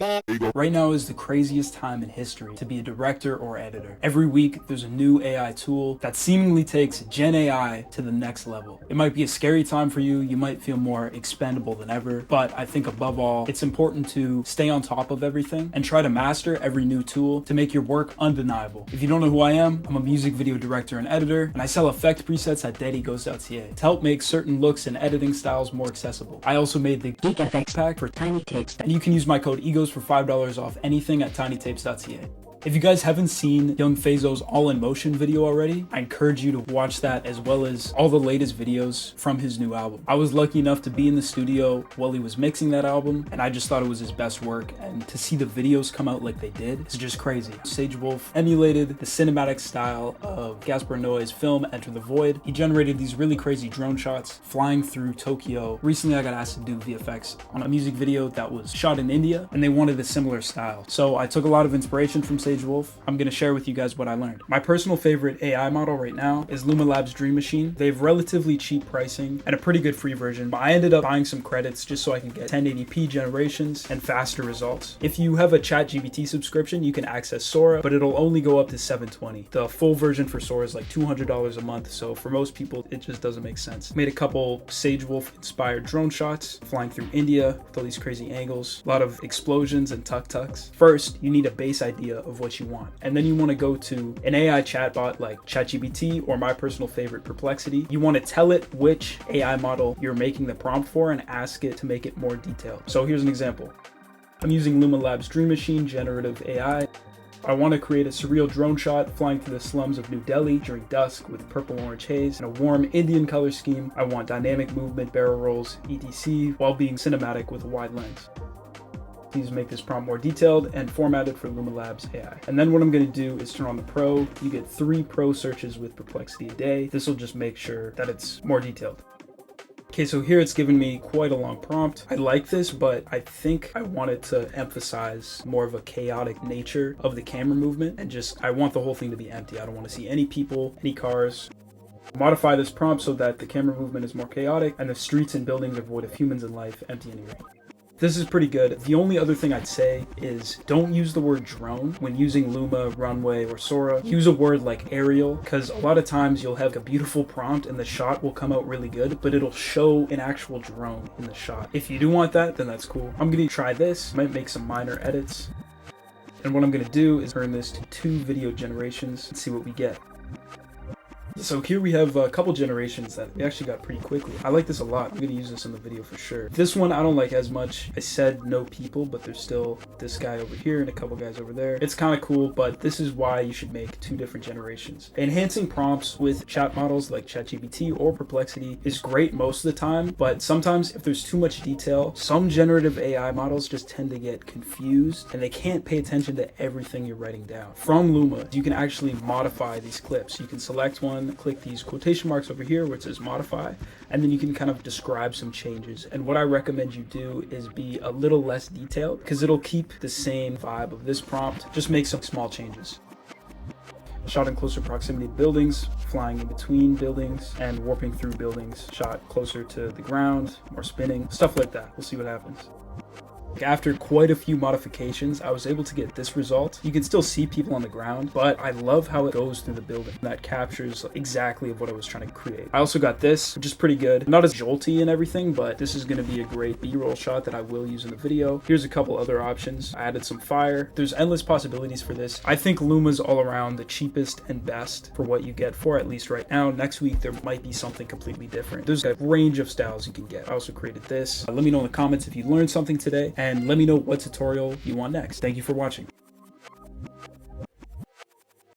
Right now is the craziest time in history to be a director or editor. Every week, there's a new AI tool that seemingly takes Gen AI to the next level. It might be a scary time for you, you might feel more expendable than ever, but I think above all, it's important to stay on top of everything and try to master every new tool to make your work undeniable. If you don't know who I am, I'm a music video director and editor, and I sell effect presets at deadegos.ca to help make certain looks and editing styles more accessible. I also made the Geek effects pack for tinytapes, and you can use my code egos for $5 off anything at tinytapes.ca. If you guys haven't seen Young Fazo's All in Motion video already, I encourage you to watch that as well as all the latest videos from his new album. I was lucky enough to be in the studio while he was mixing that album, and I just thought it was his best work, and to see the videos come out like they did is just crazy. Sagewolf emulated the cinematic style of Gaspar Noé's film Enter the Void. He generated these really crazy drone shots flying through Tokyo. Recently I got asked to do VFX on a music video that was shot in India, and they wanted a similar style. So I took a lot of inspiration from Sagewolf. I'm going to share with you guys what I learned. My personal favorite AI model right now is Luma Labs Dream Machine. They have relatively cheap pricing and a pretty good free version, but I ended up buying some credits just so I can get 1080p generations and faster results. If you have a ChatGPT subscription, you can access Sora, but it'll only go up to 720. The full version for Sora is like $200 a month, so for most people, it just doesn't make sense. Made a couple Sagewolf inspired drone shots flying through India with all these crazy angles, a lot of explosions and tuk-tuks. First, you need a base idea of what you want. And then you want to go to an AI chatbot like ChatGPT or my personal favorite Perplexity. You want to tell it which AI model you're making the prompt for and ask it to make it more detailed. So here's an example. I'm using Luma Labs Dream Machine Generative AI. I want to create a surreal drone shot flying through the slums of New Delhi during dusk with purple-orange haze and a warm Indian color scheme. I want dynamic movement, barrel rolls, etc. while being cinematic with a wide lens. Please make this prompt more detailed and formatted for Luma Labs AI. And then what I'm going to do is turn on the Pro. You get 3 Pro searches with Perplexity a day. This will just make sure that it's more detailed. Okay, so here it's given me quite a long prompt. I like this, but I think I wanted to emphasize more of a chaotic nature of the camera movement and I want the whole thing to be empty. I don't want to see any people, any cars. Modify this prompt so that the camera movement is more chaotic and the streets and buildings are void of humans in life, empty anyway. This is pretty good. The only other thing I'd say is don't use the word drone when using Luma, Runway, or Sora. Use a word like aerial, because a lot of times you'll have a beautiful prompt and the shot will come out really good, but it'll show an actual drone in the shot. If you do want that, then that's cool. I'm going to try this, might make some minor edits. And what I'm going to do is turn this to 2 video generations and see what we get. So here we have a couple generations that we actually got pretty quickly. I like this a lot. I'm going to use this in the video for sure. This one I don't like as much. I said no people, but there's still this guy over here and a couple guys over there. It's kind of cool, but this is why you should make 2 different generations. Enhancing prompts with chat models like ChatGPT or Perplexity is great most of the time, but sometimes if there's too much detail, some generative AI models just tend to get confused and they can't pay attention to everything you're writing down. From Luma, you can actually modify these clips. You can select one, click these quotation marks over here where it says modify, and then you can kind of describe some changes. And what I recommend you do is be a little less detailed because it'll keep the same vibe of this prompt, just make some small changes. Shot in closer proximity to buildings, flying in between buildings and warping through buildings, shot closer to the ground, more spinning, stuff like that. We'll see what happens. After quite a few modifications, I was able to get this result. You can still see people on the ground, but I love how it goes through the building. That captures exactly what I was trying to create. I also got this, which is pretty good. Not as jolty and everything, but this is going to be a great B-roll shot that I will use in the video. Here's a couple other options. I added some fire. There's endless possibilities for this. I think Luma's all around the cheapest and best for what you get for, at least right now. Next week, there might be something completely different. There's a range of styles you can get. I also created this. Let me know in the comments if you learned something today, and let me know what tutorial you want next. Thank you for watching.